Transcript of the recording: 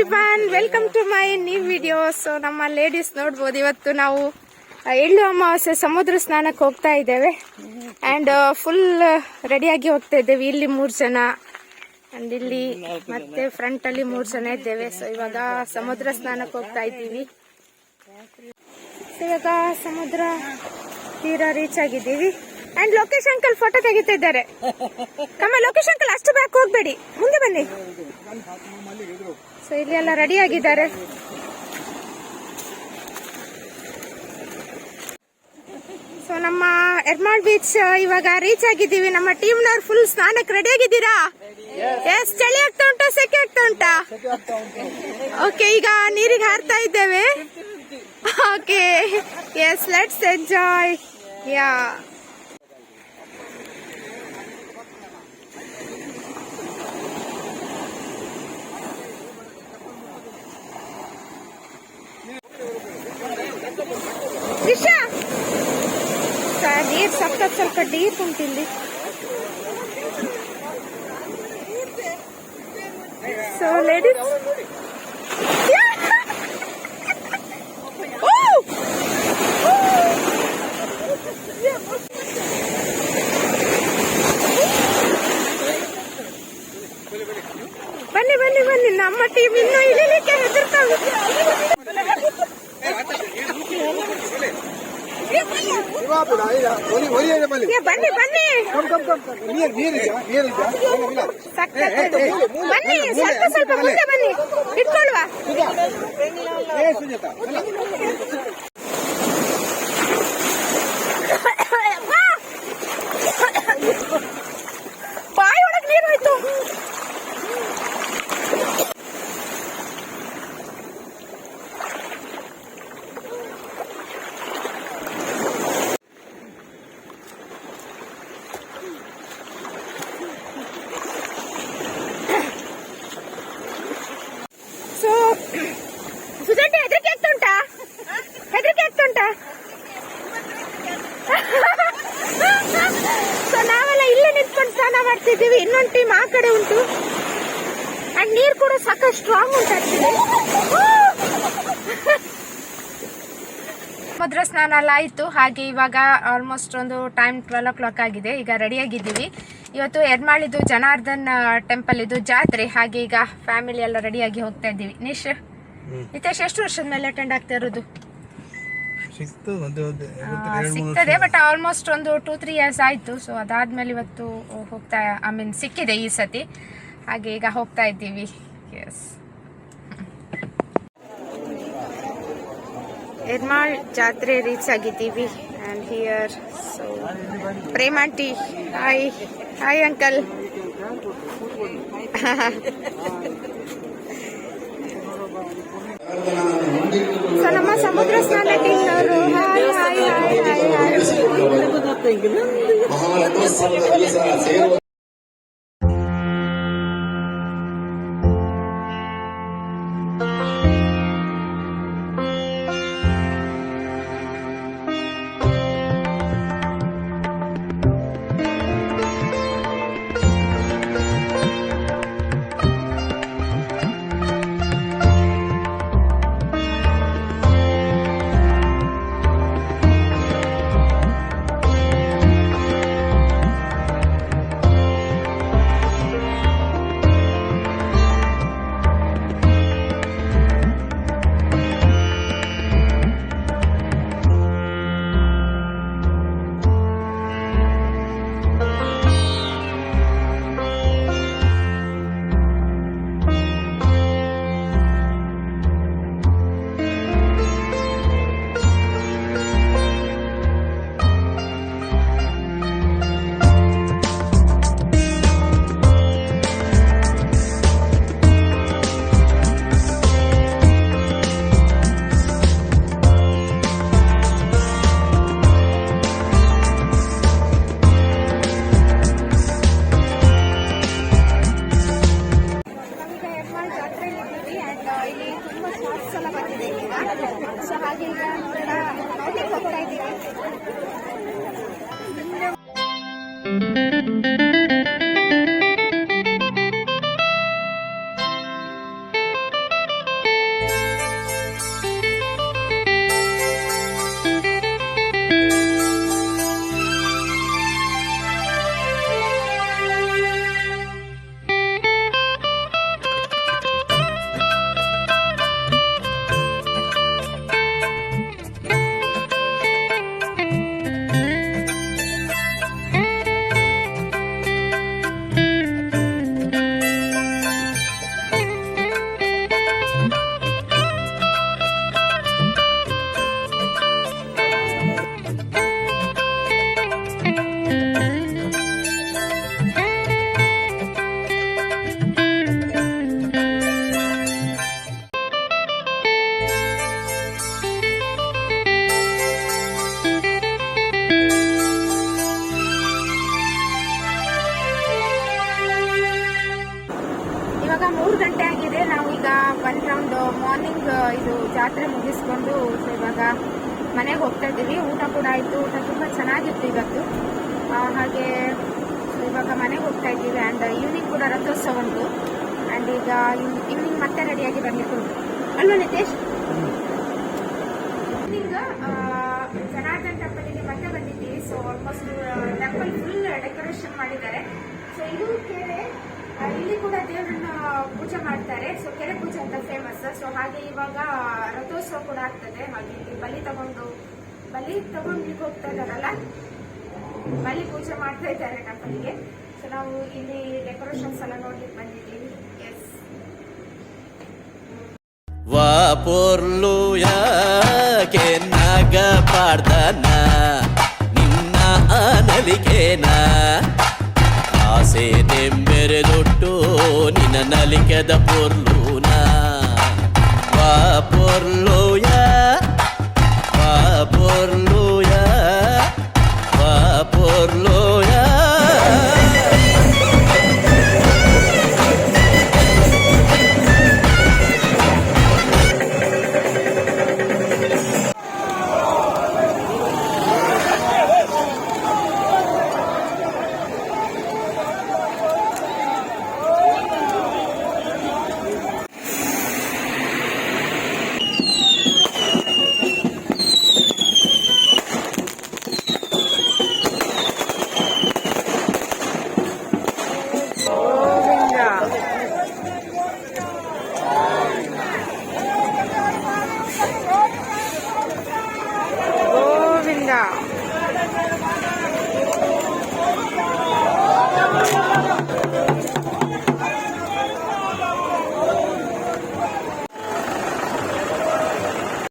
Everyone, welcome to my new video. So ನಮ್ಮ ladies ನೋಡ್ಬೋದು, ಇವತ್ತು ನಾವು ಎಳ್ಳು ಅಮಾವಾಸ್ಯೆ ಸಮುದ್ರ ಸ್ನಾನಕ್ಕೆ ಹೋಗ್ತಾ ಇದ್ದೇವೆ. ಆ್ಯಂಡ್ ಫುಲ್ ರೆಡಿಯಾಗಿ ಹೋಗ್ತಾ ಇದ್ದೇವೆ. ಇಲ್ಲಿ 3 ಜನ ಆ್ಯಂಡ್ ಇಲ್ಲಿ ಮತ್ತೆ ಫ್ರಂಟಲ್ಲಿ 3 ಜನ ಇದ್ದೇವೆ. ಸೊ ಇವಾಗ ಸಮುದ್ರ ಸ್ನಾನಕ್ಕೆ ಹೋಗ್ತಾ ಇದ್ದೀವಿ. ಇವಾಗ ಸಮುದ್ರ ತೀರ ರೀಚ್ ಆಗಿದ್ದೀವಿ. ಆ್ಯಂಡ್ ಲೋಕೇಶ್ ಅಂಕಲ್ ಫೋಟೋ ತೆಗಿತಾ ಇದ್ದಾರೆ. ಕಮ್ಮ ಲೋಕೇಶ್ ಅಂಕಲ್, ಅಷ್ಟು ಬ್ಯಾಕ್ ಹೋಗ್ಬೇಡಿ, ಮುಂದೆ ಬನ್ನಿ. ಸೊ ಇಲ್ಲಿ ಎಲ್ಲ ರೆಡಿ ಆಗಿದ್ದಾರೆ. ಸೊ ನಮ್ಮ ಎರ್ಮಾಳ್ ಬೀಚ್ ಇವಾಗ ರೀಚ್ ಆಗಿದ್ದೀವಿ. ನಮ್ಮ ಟೀಮ್ನವ್ರು ಫುಲ್ ಸ್ನಾನಕ್ಕೆ ರೆಡಿ ಆಗಿದ್ದೀರಾ? ಎಸ್. ಚಳಿ ಆಗ್ತಾ ಉಂಟಾ, ಸೆಕೆ ಆಗ್ತಾ ಉಂಟಾ? ಓಕೆ, ಈಗ ನೀರಿಗೆ ಹಾರ್ತಾ ಇದ್ದೇವೆ. Okay, yes, let's enjoy. Yeah, ನೀರ್ ಸ್ವಲ್ಪ ಡೀಪ್ ಉಂಟಿಲ್ಲಿ. ಸೊ ಲೇಡೀಸ್, ಬನ್ನಿ ಬನ್ನಿ ಬನ್ನಿ, ನಮ್ಮ ಟೀಮ್ ಇನ್ನೂ ಇಳಿಲಿಕ್ಕೆ ಹೆದರ್ತಾವೆ. ಬನ್ನಿ ಬನ್ನಿ ಬನ್ನಿ, ಸ್ವಲ್ಪ ಮುಂದೆ ಬನ್ನಿ, ಇಟ್ಕೊಳ್ಳುವ. ಬಾಯಿ ಒಳಗೆ ನೀರು ಹೋಯ್ತು. ಸುಜಂಟಿ, ಹೆದರಿಕೆ ಆಗ್ತುಂಟಾ? ಹೆದರಿಕೆ ಆಗ್ತುಂಟಾ? ಸೊ ನಾವೆಲ್ಲ ಇಲ್ಲೇ ನಿಂತ್ಕೊಂಡು ಸ್ನಾನ ಮಾಡ್ತಿದ್ದೀವಿ. ಇನ್ನೊಂದು ಟೀಮ್ ಆ ಕಡೆ ಉಂಟು. ಅಂಡ್ ನೀರು ಕೂಡ ಸಾಕಷ್ಟು ಸ್ಟ್ರಾಂಗ್ ಉಂಟು ಆಕ್ಚುಲಿ. ಸಮುದ್ರ ಸ್ನಾನ ಎಲ್ಲ ಆಯಿತು. ಹಾಗೆ ಇವಾಗ ಆಲ್ಮೋಸ್ಟ್ ಒಂದು ಟೈಮ್ 12 o'clock ಆಗಿದೆ. ಈಗ ರೆಡಿಯಾಗಿದ್ದೀವಿ. ಇವತ್ತು ಎರ್ಮಾಳಿದು ಜನಾರ್ದನ್ ಟೆಂಪಲ್ ಇದು ಜಾತ್ರೆ. ಹಾಗೆ ಈಗ ಫ್ಯಾಮಿಲಿ ಎಲ್ಲ ರೆಡಿಯಾಗಿ ಹೋಗ್ತಾ ಇದ್ದೀವಿ. ನಿತೇಶ್, ಎಷ್ಟು ವರ್ಷದ ಮೇಲೆ ಅಟೆಂಡ್ ಆಗ್ತಾ ಇರೋದು? ಸಿಗ್ತದೆ, ಬಟ್ ಆಲ್ಮೋಸ್ಟ್ ಒಂದು 2-3 years ಆಯಿತು. ಸೊ ಅದಾದ್ಮೇಲೆ ಇವತ್ತು ಹೋಗ್ತಾ ಸಿಕ್ಕಿದೆ ಈ ಸತಿ. ಹಾಗೆ ಈಗ ಹೋಗ್ತಾ ಇದ್ದೀವಿ. ಎಸ್, ಎರ್ಮಾಳ್ ಜಾತ್ರೆ ರೀಚ್ ಆಗಿದ್ದೀವಿ. And here so Prem aunty, hi hi uncle. So ನಮ್ಮ ಸಮುದ್ರ ಸ್ನಾನ ಟೀಮ್ನವರು hi hi hi hi hi. ಇದು ಜಾತ್ರೆ ಮುಗಿಸ್ಕೊಂಡು ಸೊ ಇವಾಗ ಮನೆಗೆ ಹೋಗ್ತಾ ಇದ್ದೀವಿ. ಊಟ ಕೂಡ ಆಯಿತು, ಊಟ ತುಂಬ ಚೆನ್ನಾಗಿತ್ತು ಇವತ್ತು. ಹಾಗೆ ಸೊ ಇವಾಗ ಮನೆಗೆ ಹೋಗ್ತಾ ಇದ್ದೀವಿ. ಆ್ಯಂಡ್ ಈವ್ನಿಂಗ್ ಕೂಡ ರಥೋತ್ಸವ ಉಂಟು. ಆ್ಯಂಡ್ ಈಗ ಈವ್ನಿಂಗ್ ಮತ್ತೆ ರೆಡಿಯಾಗಿ ಬರಲಿಕ್ಕೆ ಉಂಟು ಅಲ್ವಾ ನಿತೇಶ್? ಈವ್ನಿಂಗ್ ಜನಾರ್ದನ್ ಟೆಂಪಲ್ಗೆ ಮತ್ತೆ ಬಂದಿದ್ದೀವಿ. So almost temple full decoration ಮಾಡಿದ್ದಾರೆ. ಸೊ ಇದು ಕೆರೆ, ಇಲ್ಲಿ ಕೂಡ ದೇವರನ್ನ ಪೂಜೆ ಮಾಡ್ತಾರೆ. ಸೊ ಕೆರೆ ಪೂಜೆ ಅಂತ ಫೇಮಸ್. ಸೊ ಹಾಗೆ ಇವಾಗ ರಥೋತ್ಸವ ಕೂಡ ಆಗ್ತದೆ. ಹಾಗೆ ಇಲ್ಲಿ ಬಲಿ ತಗೊಂಡ್ಲಿಕ್ಕೆ ಹೋಗ್ತಾ ಇದ್ದಾರಲ್ಲ, ಬಲಿ ಪೂಜೆ ಮಾಡ್ತಾ ಇದ್ದಾರೆ ಟೆಂಪಲ್ಗೆ. ಸೊ ನಾವು ಇಲ್ಲಿ ಡೆಕೋರೇಷನ್ಸ್ ಎಲ್ಲ ನೋಡ್ಲಿಕ್ಕೆ ಬಂದಿದ್ದೀವಿ. ಎಸ್ ವಾ ಪೊರ್ಲು ಯಾಕೆ ನಾಗ ಪಾಡ್ದನ ನಿನ್ನ ಅನಲಿಕೆನ ಆಸೆ ತೆಂಬೆರೆದೊಟ್ಟು ನಿನ್ನ ನಲಿಕೆದ ಪೊರ್ಲುನ ವಾ ಪೊರ್ಲು